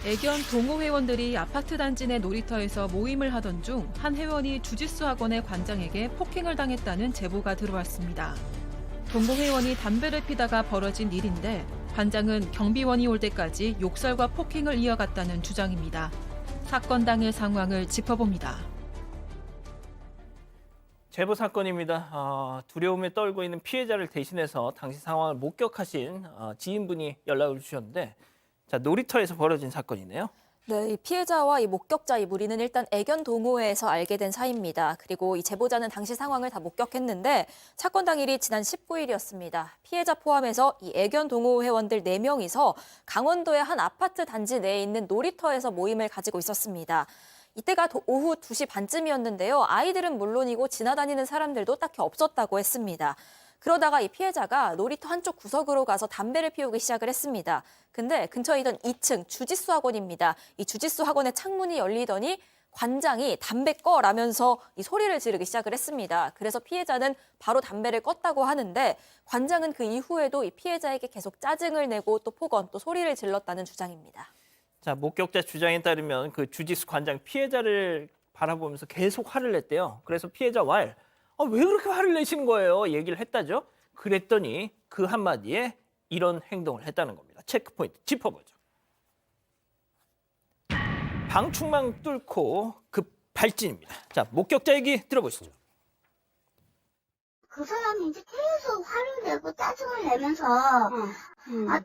애견 동호 회원들이 아파트 단지 내 놀이터에서 모임을 하던 중 한 회원이 주짓수 학원의 관장에게 폭행을 당했다는 제보가 들어왔습니다. 동호 회원이 담배를 피다가 벌어진 일인데 관장은 경비원이 올 때까지 욕설과 폭행을 이어갔다는 주장입니다. 사건 당일 상황을 짚어봅니다. 제보 사건입니다. 두려움에 떨고 있는 피해자를 대신해서 당시 상황을 목격하신 지인분이 연락을 주셨는데, 자, 놀이터에서 벌어진 사건이네요. 네, 이 피해자와 이 목격자 이 무리는 일단 애견 동호회에서 알게 된 사이입니다. 그리고 이 제보자는 당시 상황을 다 목격했는데 사건 당일이 지난 19일이었습니다. 피해자 포함해서 이 애견 동호 회원들 4명이서 강원도의 한 아파트 단지 내에 있는 놀이터에서 모임을 가지고 있었습니다. 이때가 오후 2시 반쯤이었는데요. 아이들은 물론이고 지나다니는 사람들도 딱히 없었다고 했습니다. 그러다가 이 피해자가 놀이터 한쪽 구석으로 가서 담배를 피우기 시작을 했습니다. 근데 근처에 있던 2층 주짓수 학원입니다. 이 주짓수 학원의 창문이 열리더니 관장이 담배 꺼라면서 이 소리를 지르기 시작을 했습니다. 그래서 피해자는 바로 담배를 껐다고 하는데 관장은 그 이후에도 이 피해자에게 계속 짜증을 내고 또 폭언, 또 소리를 질렀다는 주장입니다. 자, 목격자 주장에 따르면 그 주짓수 관장 피해자를 바라보면서 계속 화를 냈대요. 그래서 피해자 왈, 왜 그렇게 화를 내시는 거예요? 얘기를 했다죠. 그랬더니 그 한마디에 이런 행동을 했다는 겁니다. 체크포인트 짚어보죠. 방충망 뚫고 급 발진입니다. 자, 목격자 얘기 들어보시죠. 그 사람이 이제 계속 화를 내고 짜증을 내면서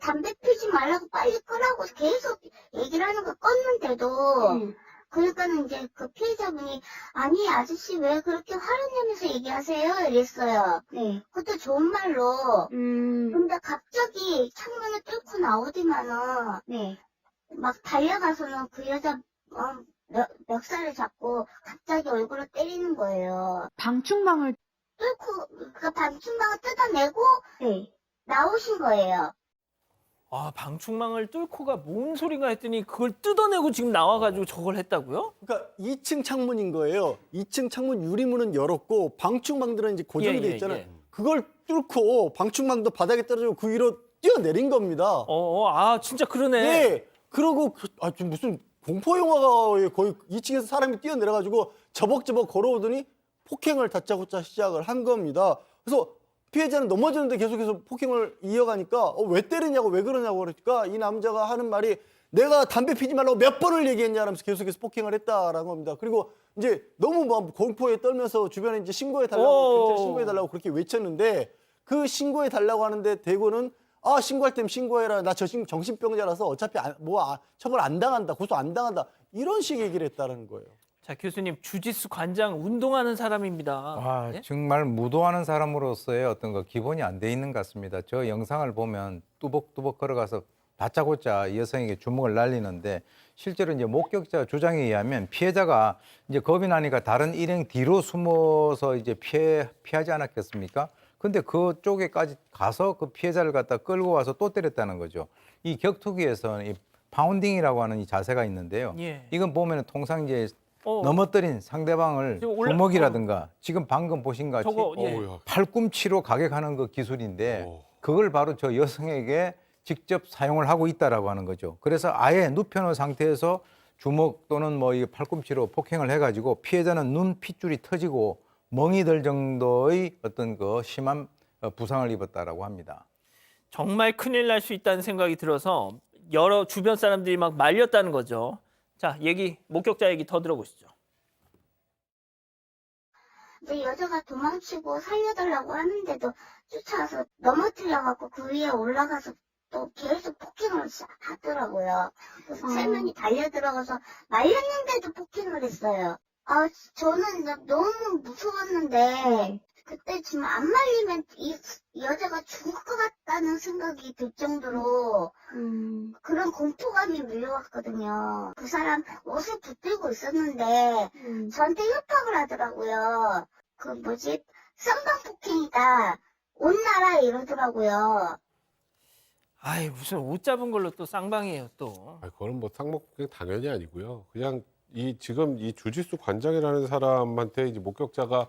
담배 피지 말라고 빨리 끄라고 계속 얘기를 하는 거 껐는데도 그러니까는 이제 그 피해자분이 아니 아저씨 왜 그렇게 화를 내면서 얘기하세요? 이랬어요. 네. 그것도 좋은 말로. 근데 갑자기 창문을 뚫고 나오더만은 네. 막 달려가서는 그 여자 멱살을 잡고 갑자기 얼굴을 때리는 거예요. 방충망을 뚫고 그 방충망을 뜯어내고 네. 나오신 거예요. 방충망을 뚫고가 뭔 소리가 했더니 그걸 뜯어내고 지금 나와가지고 저걸 했다고요? 그러니까 2층 창문인 거예요. 2층 창문 유리문은 열었고 방충망들은 이제 고정이 돼 있잖아요. 그걸 뚫고 방충망도 바닥에 떨어지고 그 위로 뛰어내린 겁니다. 진짜 그러네. 네. 그러고 지금 무슨 공포 영화가 거의 2층에서 사람이 뛰어내려가지고 저벅저벅 걸어오더니 폭행을 다짜고짜 시작을 한 겁니다. 그래서 피해자는 넘어졌는데 계속해서 폭행을 이어가니까 왜 때리냐고 왜 그러냐고 그러니까 이 남자가 하는 말이 내가 담배 피지 말라고 몇 번을 얘기했냐면서 계속해서 폭행을 했다라는 겁니다. 그리고 이제 너무 막 공포에 떨면서 주변에 이제 신고해달라고 경찰 신고해달라고 그렇게 외쳤는데 그 신고해달라고 하는데 대구는 신고할 때면 신고해라. 나 저 정신병자라서 어차피 처벌 안 당한다. 고소 안 당한다. 이런 식의 얘기를 했다는 거예요. 자, 교수님, 주짓수 관장 운동하는 사람입니다. 네? 정말 무도하는 사람으로서의 어떤 기본이 안 돼 있는 것 같습니다. 저 영상을 보면 뚜벅뚜벅 걸어가서 다짜고짜 이 여성에게 주먹을 날리는데 실제로 이제 목격자 주장에 의하면 피해자가 이제 겁이 나니까 다른 일행 뒤로 숨어서 이제 피하지 않았겠습니까? 근데 그쪽에까지 가서 그 피해자를 갖다 끌고 와서 또 때렸다는 거죠. 이 격투기에서는 이 파운딩이라고 하는 이 자세가 있는데요. 이건 보면 통상 이제 넘어뜨린 상대방을 주먹이라든가 지금 방금 보신 것 같이 팔꿈치로 가격하는 그 기술인데 그걸 바로 저 여성에게 직접 사용을 하고 있다라고 하는 거죠. 그래서 아예 눕혀놓은 상태에서 주먹 또는 이 팔꿈치로 폭행을 해가지고 피해자는 눈 핏줄이 터지고 멍이 들 정도의 어떤 심한 부상을 입었다라고 합니다. 정말 큰일 날 수 있다는 생각이 들어서 여러 주변 사람들이 막 말렸다는 거죠. 자, 목격자 얘기 더 들어보시죠. 근데 여자가 도망치고 살려달라고 하는데도 쫓아와서 넘어뜨려갖고 그 위에 올라가서 또 계속 폭행을 하더라고요. 그래서 세 명이 달려들어가서 말렸는데도 폭행을 했어요. 저는 너무 무서웠는데 그때 지금 안 말리면 이 여자가 죽을 것 같다는 생각이 들 정도로 그런 공포감이 밀려왔거든요. 그 사람 옷을 붙들고 있었는데 저한테 협박을 하더라고요. 쌍방폭행이다. 옷 나라 이러더라고요. 무슨 옷 잡은 걸로 또 쌍방이에요 또. 그거는 쌍방폭행 당연히 아니고요. 그냥 지금 이 주짓수 관장이라는 사람한테 이제 목격자가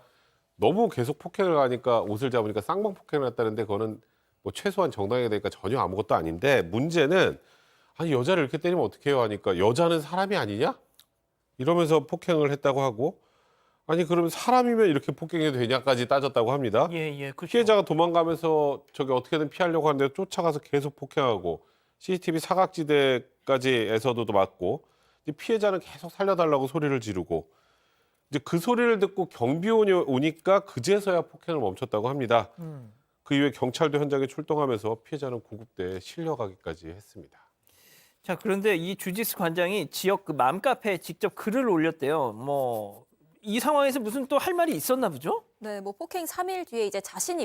너무 계속 폭행을 하니까 옷을 잡으니까 쌍방 폭행을 했다는데 그거는 최소한 정당하게 되니까 전혀 아무것도 아닌데 문제는 아니 여자를 이렇게 때리면 어떡해요 하니까 여자는 사람이 아니냐? 이러면서 폭행을 했다고 하고 아니 그러면 사람이면 이렇게 폭행해도 되냐까지 따졌다고 합니다. 예, 그렇죠. 피해자가 도망가면서 저기 어떻게든 피하려고 하는데 쫓아가서 계속 폭행하고 CCTV 사각지대까지에서도 맞고 이제 피해자는 계속 살려달라고 소리를 지르고 이제 그 소리를 듣고 경비원이 오니까 그제서야 폭행을 멈췄다고 합니다. 그 이후에 경찰도 현장에 출동하면서 피해자는 구급대에 실려가기까지 했습니다. 자, 그런데 이 주짓수 관장이 지역 그 맘카페에 직접 글을 올렸대요. 뭐 이 상황에서 무슨 또 할 말이 있었나 보죠? 네, 뭐 폭행 3일 뒤에 이제 자신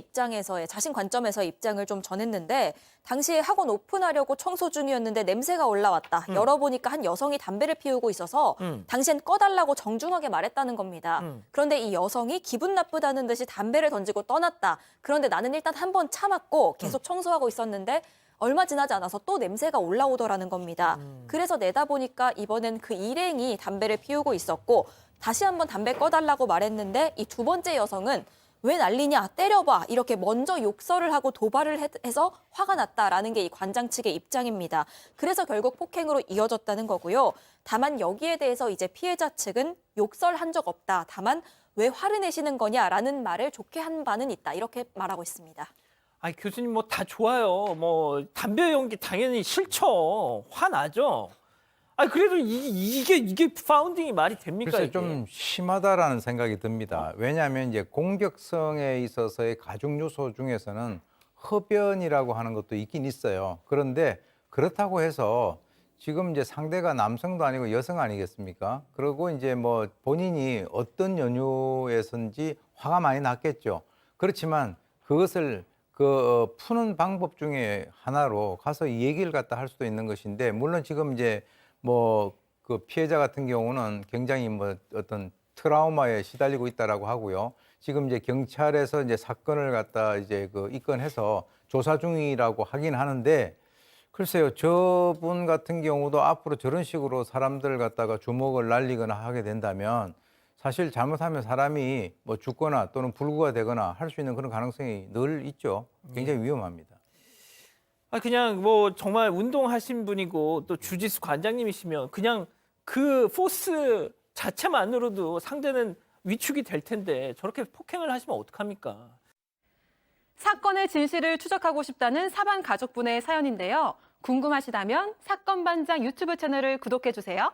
관점에서 입장을 좀 전했는데 당시에 학원 오픈하려고 청소 중이었는데 냄새가 올라왔다. 열어보니까 한 여성이 담배를 피우고 있어서 당시엔 꺼달라고 정중하게 말했다는 겁니다. 그런데 이 여성이 기분 나쁘다는 듯이 담배를 던지고 떠났다. 그런데 나는 일단 한 번 참았고 계속 청소하고 있었는데 얼마 지나지 않아서 또 냄새가 올라오더라는 겁니다. 그래서 내다보니까 이번엔 그 일행이 담배를 피우고 있었고 다시 한번 담배 꺼달라고 말했는데 이 두 번째 여성은 왜 난리냐 때려봐 이렇게 먼저 욕설을 하고 도발을 해서 화가 났다라는 게 이 관장 측의 입장입니다. 그래서 결국 폭행으로 이어졌다는 거고요. 다만 여기에 대해서 이제 피해자 측은 욕설한 적 없다. 다만 왜 화를 내시는 거냐라는 말을 좋게 한 바는 있다. 이렇게 말하고 있습니다. 아니 교수님 뭐 다 좋아요. 뭐 담배 연기 당연히 싫죠. 화나죠. 아니 그래도 이게 파운딩이 말이 됩니까? 글쎄 이게? 좀 심하다라는 생각이 듭니다. 왜냐하면 이제 공격성에 있어서의 가중 요소 중에서는 흡연이라고 하는 것도 있긴 있어요. 그런데 그렇다고 해서 지금 이제 상대가 남성도 아니고 여성 아니겠습니까? 그리고 이제 뭐 본인이 어떤 연유에선지 화가 많이 났겠죠. 그렇지만 그것을 푸는 방법 중에 하나로 가서 이 얘기를 갖다 할 수도 있는 것인데 물론 지금 이제 뭐 그 피해자 같은 경우는 굉장히 뭐 어떤 트라우마에 시달리고 있다라고 하고요. 지금 이제 경찰에서 이제 사건을 갖다 이제 입건해서 조사 중이라고 하긴 하는데 글쎄요, 저분 같은 경우도 앞으로 저런 식으로 사람들을 갖다가 주먹을 날리거나 하게 된다면 사실 잘못하면 사람이 뭐 죽거나 또는 불구가 되거나 할 수 있는 그런 가능성이 늘 있죠. 굉장히 위험합니다. 아 그냥 뭐 정말 운동하신 분이고 또 주짓수 관장님이시면 그냥 그 포스 자체만으로도 상대는 위축이 될 텐데 저렇게 폭행을 하시면 어떡합니까? 사건의 진실을 추적하고 싶다는 사반 가족분의 사연인데요. 궁금하시다면 사건 반장 유튜브 채널을 구독해 주세요.